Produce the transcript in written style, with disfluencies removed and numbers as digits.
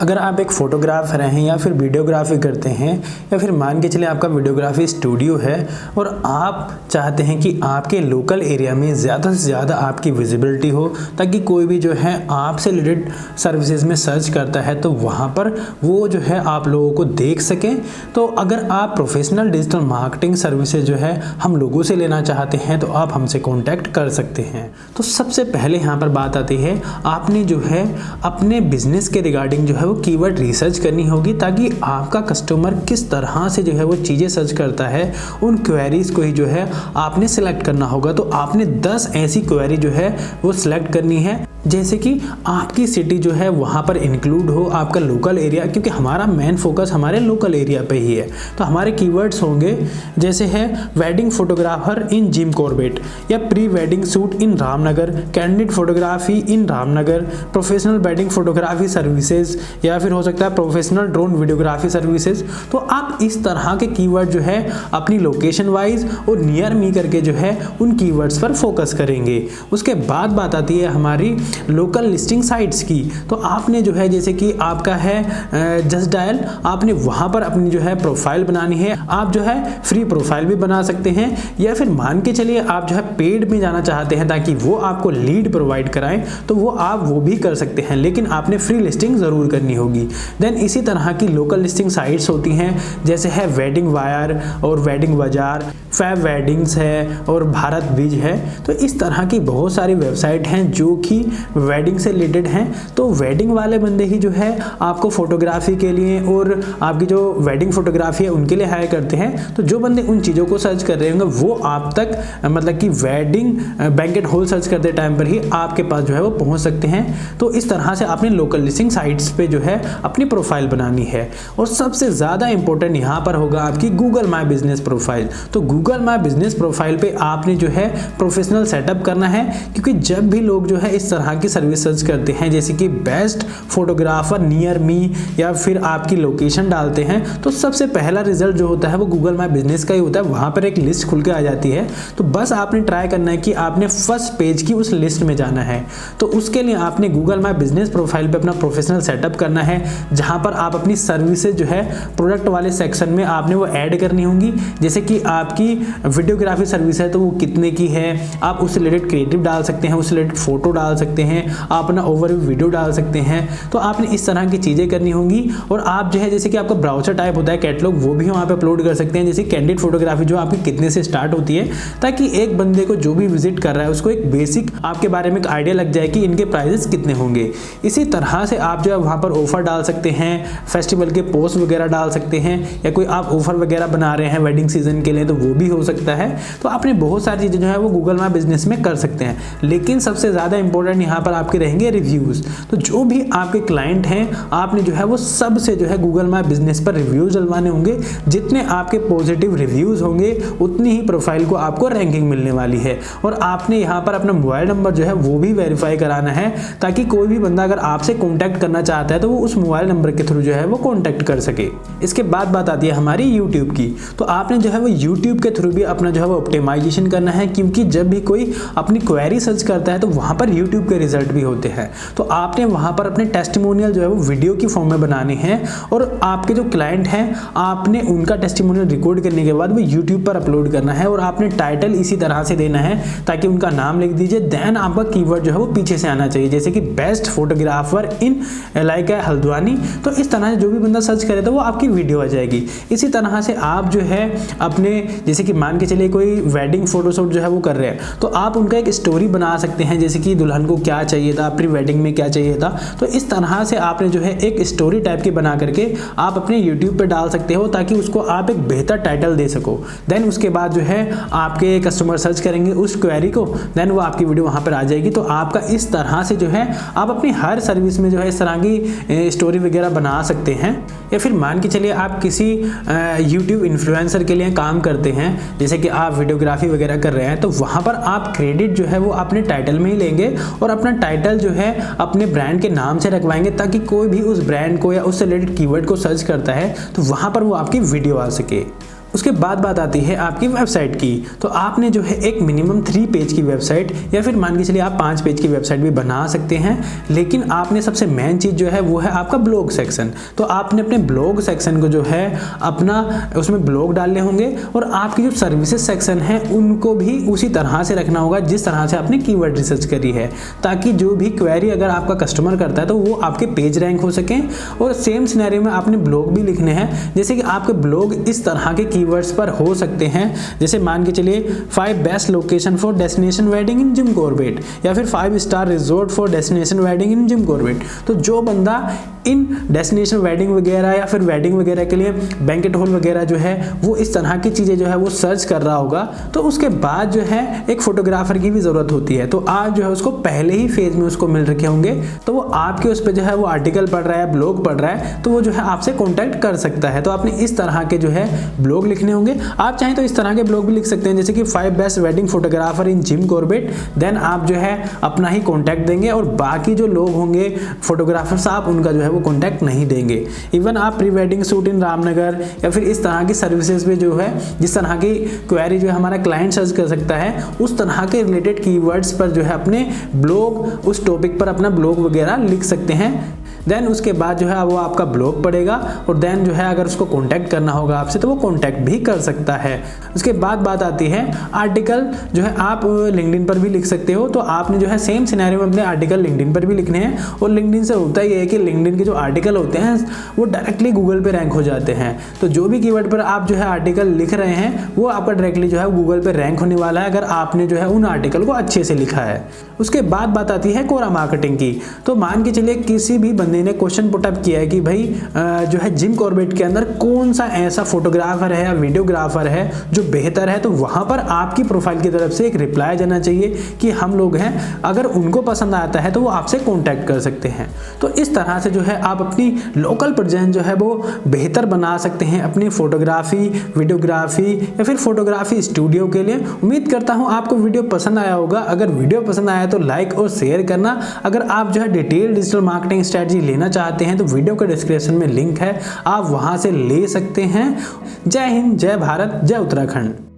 अगर आप एक फ़ोटोग्राफ़र हैं या फिर वीडियोग्राफी करते हैं या फिर मान के चलिए आपका वीडियोग्राफी स्टूडियो है और आप चाहते हैं कि आपके लोकल एरिया में ज़्यादा से ज़्यादा आपकी विजिबिलिटी हो ताकि कोई भी जो है आपसे रिलेटेड सर्विसेज में सर्च करता है तो वहाँ पर वो जो है आप लोगों को देख सकें। तो अगर आप प्रोफेशनल डिजिटल मार्केटिंग सर्विसेज जो है हम लोगों से लेना चाहते हैं तो आप हमसे कॉन्टैक्ट कर सकते हैं। तो सबसे पहले यहाँ पर बात आती है, आपने जो है अपने बिजनेस के रिगार्डिंग जो है वो कीवर्ड रिसर्च करनी होगी ताकि आपका कस्टमर किस तरह से जो है वो चीज़ें सर्च करता है उन क्वेरीज को ही जो है आपने सेलेक्ट करना होगा। तो आपने 10 ऐसी क्वेरी जो है वो सिलेक्ट करनी है जैसे कि आपकी सिटी जो है वहाँ पर इंक्लूड हो, आपका लोकल एरिया, क्योंकि हमारा मेन फोकस हमारे लोकल एरिया पे ही है। तो हमारे कीवर्ड्स होंगे जैसे है wedding photographer in Jim Corbett या pre wedding shoot in Ramnagar, candid photography in Ramnagar, professional wedding photography services या फिर हो सकता है प्रोफेशनल ड्रोन वीडियोग्राफी सर्विसेज। तो आप इस तरह के कीवर्ड जो है अपनी लोकेशन वाइज और नियर मी करके जो है उन कीवर्ड्स पर फोकस करेंगे। उसके बाद बात आती है हमारी लोकल लिस्टिंग साइट्स की। तो आपने जो है जैसे कि आपका है जस्ट डायल, आपने वहां पर अपनी जो है प्रोफाइल बनानी है। आप जो है फ्री प्रोफाइल भी बना सकते हैं या फिर मान के चलिए आप जो है पेड में जाना चाहते हैं ताकि वो आपको लीड प्रोवाइड कराएं तो वो आप वो भी कर सकते हैं, लेकिन आपने फ्री लिस्टिंग जरूर करनी होगी। देन इसी तरह की लोकल लिस्टिंग साइट्स होती हैं जैसे है वेडिंग वायर और वेडिंग बाजार, फैब वेडिंग्स है और भारत बीज है। तो इस तरह की बहुत सारी वेबसाइट हैं जो कि वेडिंग से रिलेटेड हैं। तो वेडिंग वाले बंदे ही जो है आपको फोटोग्राफी के लिए और आपकी जो वेडिंग फोटोग्राफी है उनके लिए हायर करते हैं। तो जो बंदे उन चीज़ों को सर्च कर रहे होंगे वो आप तक मतलब कि वेडिंग बैंकेट हॉल सर्च करते टाइम पर ही आपके पास जो है वो पहुंच सकते हैं। तो इस तरह से आपने लोकल लिस्टिंग साइट्स पे जो है अपनी प्रोफाइल बनानी है। और सबसे ज़्यादा इंपॉर्टेंट यहाँ पर होगा आपकी गूगल माई बिजनेस प्रोफाइल। तो गूगल माई बिजनेस प्रोफाइल पे आपने जो है प्रोफेशनल सेटअप करना है, क्योंकि जब भी लोग जो है इस तरह की सर्विस सर्च करते हैं जैसे कि बेस्ट फोटोग्राफर नियर मी या फिर आपकी लोकेशन डालते हैं तो सबसे पहला रिजल्ट जो होता है वो गूगल माई बिजनेस का ही होता है। वहां पर एक लिस्ट खुल के आ जाती है। तो बस आपने ट्राई करना है कि आपने फर्स्ट पेज की उस लिस्ट में जाना है। तो उसके लिए आपने गूगल माई बिजनेस प्रोफाइल पे अपना प्रोफेशनल सेटअप करना है, जहां पर आप अपनी सर्विसेज जो है प्रोडक्ट वाले सेक्शन में आपने वो ऐड करनी होंगी। जैसे कि आपकी वीडियोग्राफी सर्विस है तो वो कितने की है, आप उससे रिलेटेड क्रिएटिव डाल सकते हैं, उससे रिलेटेड फोटो डाल सकते हैं, आप अपना ओवरव्यू वीडियो डाल सकते हैं। तो आपने इस तरह की चीजें करनी होंगी। और आप जो है जैसे कि आपका ब्राउजर टाइप होता है कैटलॉग, वो भी वहां पे अपलोड कर सकते हैं। जैसे कैंडिड फोटोग्राफी जो आपकी कितने से स्टार्ट होती है, ताकि एक बंदे को जो भी विजिट कर रहा है उसको एक बेसिक आपके बारे में एक आइडिया लग जाए कि इनके प्राइसेस कितने होंगे। इसी तरह से आप जो है वहां पर ऑफर डाल सकते हैं, फेस्टिवल के पोस्ट वगैरह डाल सकते हैं, या कोई आप ऑफर वगैरह बना रहे हैं वेडिंग सीजन के लिए तो वो भी हो सकता है। तो आपने बहुत सारी चीजें जो है वो गूगल माई बिजनेस में कर सकते हैं। लेकिन सबसे ज्यादा इंपॉर्टेंट यहाँ पर आपके रहेंगे रिव्यूज। तो जो भी आपके क्लाइंट हैं आपने जो है वो सब से जो है गूगल माई बिजनेस पर रिव्यूज डलवाने होंगे। जितने आपके पॉजिटिव रिव्यूज होंगे उतनी ही प्रोफाइल को आपको रैंकिंग मिलने वाली है। और आपने यहाँ पर अपना मोबाइल नंबर जो है वो भी वेरीफाई कराना है ताकि कोई भी बंदा अगर आपसे कॉन्टैक्ट करना चाहता है तो वो उस मोबाइल नंबर के थ्रू जो है वो कॉन्टैक्ट कर सके। इसके बाद बात आती है हमारी यूट्यूब की। तो आपने जो है वो यूट्यूब के थ्रू भी अपना जो है वो ऑप्टिमाइजेशन करना है, क्योंकि जब भी कोई अपनी क्वेरी सर्च करता है तो वहां पर यूट्यूब के रिजल्ट भी होते हैं। तो आपने वहां पर अपने टेस्टिमोनियल जो है वो वीडियो की फॉर्म में बनाने हैं और आपके जो क्लाइंट हैं आपने उनका टेस्टिमोनियल रिकॉर्ड करने के बाद वो यूट्यूब पर अपलोड करना है। और आपने टाइटल इसी तरह से देना है ताकि उनका नाम लिख दीजिए। देन आपका कीवर्ड जो है वो पीछे से आना चाहिए, जैसे कि best photographer in like Haldwani. तो इस तरह से जो भी बंदा सर्च करे तो वो आपकी वीडियो आ जाएगी। इसी तरह से आप जो है अपने जैसे कि मान के चलिए कोई वेडिंग फोटोशूट जो है वो कर रहे हैं तो आप उनका एक स्टोरी बना सकते हैं, जैसे कि दुल्हन को क्या चाहिए था, प्री वेडिंग में क्या चाहिए था। तो इस तरह से आपने जो है एक स्टोरी टाइप की बना करके आप अपने यूट्यूब पे डाल सकते हो ताकि उसको आप एक बेहतर टाइटल दे सको। देन उसके बाद जो है आपके कस्टमर सर्च करेंगे उस क्वेरी को, देन वो आपकी वीडियो वहां पर आ जाएगी। तो आपका इस तरह से जो है आप अपनी हर सर्विस में जो है इस तरह की स्टोरी वगैरह बना सकते हैं। या फिर मान के चलिए आप किसी यूट्यूब इन्फ्लुएंसर के लिए काम करते हैं, जैसे कि आप वीडियोग्राफी वगैरह कर रहे हैं, तो वहां पर आप क्रेडिट जो है वो अपने टाइटल में ही लेंगे और अपना टाइटल जो है अपने ब्रांड के नाम से रखवाएंगे ताकि कोई भी उस ब्रांड को या उससे रिलेटेड कीवर्ड को सर्च करता है तो वहां पर वो आपकी वीडियो आ सके। उसके बाद बात आती है आपकी वेबसाइट की। तो आपने जो है एक मिनिमम 3 पेज की वेबसाइट या फिर मान के चलिए आप 5 पेज की वेबसाइट भी बना सकते हैं, लेकिन आपने सबसे मेन चीज़ जो है वो है आपका ब्लॉग सेक्शन। तो आपने अपने ब्लॉग सेक्शन को जो है अपना उसमें ब्लॉग डालने होंगे और आपकी जो सर्विसेज सेक्शन है उनको भी उसी तरह से रखना होगा जिस तरह से आपने कीवर्ड रिसर्च करी है, ताकि जो भी क्वेरी अगर आपका कस्टमर करता है तो वो आपके पेज रैंक हो सकें। और सेम सिनेरियो में आपने ब्लॉग भी लिखने हैं, जैसे कि आपके ब्लॉग इस तरह के कीवर्ड्स पर हो सकते हैं, जैसे मान के चलिए 5 best location for destination wedding in Jim Corbett या फिर 5 star resort for destination wedding in Jim Corbett. तो जो बंदा इन डेस्टिनेशन वेडिंग वगैरह या फिर वेडिंग वगैरह के लिए बैंकेट हॉल वगैरह जो है वो इस तरह की चीज़ें जो है वो सर्च कर रहा होगा, तो उसके बाद जो है एक फोटोग्राफर की भी ज़रूरत होती है। तो आप जो है उसको पहले ही फेज में उसको मिल रखे होंगे, तो वो आपके उस पर जो है वो आर्टिकल पढ़ रहा है, ब्लॉग पढ़ रहा है, तो वो जो है आपसे कॉन्टैक्ट कर सकता है। तो आपने इस तरह के जो है ब्लॉग लिखने होंगे। आप चाहें तो इस तरह के ब्लॉग भी लिख सकते हैं, जैसे कि 5 best wedding photographer in Jim Corbett. Then आप जो है अपना ही कॉन्टैक्ट देंगे और बाकी जो लोग होंगे फोटोग्राफर्स आप उनका जो है वो कॉन्टैक्ट नहीं देंगे। इवन आप pre wedding shoot in Ramnagar या फिर इस तरह की सर्विसेज पे जो है जिस तरह की क्वेरी जो है हमारा क्लाइंट सर्च कर सकता है उस तरह के रिलेटेड कीवर्ड्स पर जो है अपने ब्लॉग उस टॉपिक पर अपना ब्लॉग वगैरह लिख सकते हैं। देन उसके बाद जो है वो आपका ब्लॉग पढ़ेगा और देन जो है अगर उसको कांटेक्ट करना होगा आपसे तो वो कांटेक्ट भी कर सकता है। उसके बाद बात आती है आर्टिकल जो है आप लिंक्डइन पर भी लिख सकते हो। तो आपने जो है सेम सिनेरियो में अपने आर्टिकल लिंक्डइन पर भी लिखने हैं और लिंक्डइन से होता ही है कि लिंक्डइन के जो आर्टिकल होते हैं वो डायरेक्टली गूगल पे रैंक हो जाते हैं। तो जो भी कीवर्ड पर आप जो है आर्टिकल लिख रहे हैं वो आपका डायरेक्टली जो है गूगल पे रैंक होने वाला है, अगर आपने जो है उन आर्टिकल को अच्छे से लिखा है। उसके बाद बात आती है कोरा मार्केटिंग की। तो मान के चलिए किसी भी बंदे ने क्वेश्चन पुटअप किया है कि भाई जो है जिम कॉर्बेट के अंदर कौन सा ऐसा फोटोग्राफर है या वीडियोग्राफर है जो बेहतर है, तो वहां पर आपकी प्रोफाइल की तरफ से एक रिप्लाई जाना चाहिए कि हम लोग हैं, अगर उनको पसंद आता है तो वो आपसे कांटेक्ट कर सकते हैं। तो इस तरह से जो है आप अपनी लोकल प्रेजेंस जो है वो बेहतर बना सकते हैं अपनी फोटोग्राफी, वीडियोग्राफी या फिर फोटोग्राफी स्टूडियो के लिए। उम्मीद करता हूं आपको वीडियो पसंद आया होगा। अगर वीडियो पसंद आया तो लाइक और शेयर करना। अगर आप जो है डिटेल डिजिटल मार्केटिंग स्ट्रेटजी लेना चाहते हैं तो वीडियो के डिस्क्रिप्शन में लिंक है, आप वहां से ले सकते हैं। जय हिंद, जय भारत, जय उत्तराखंड।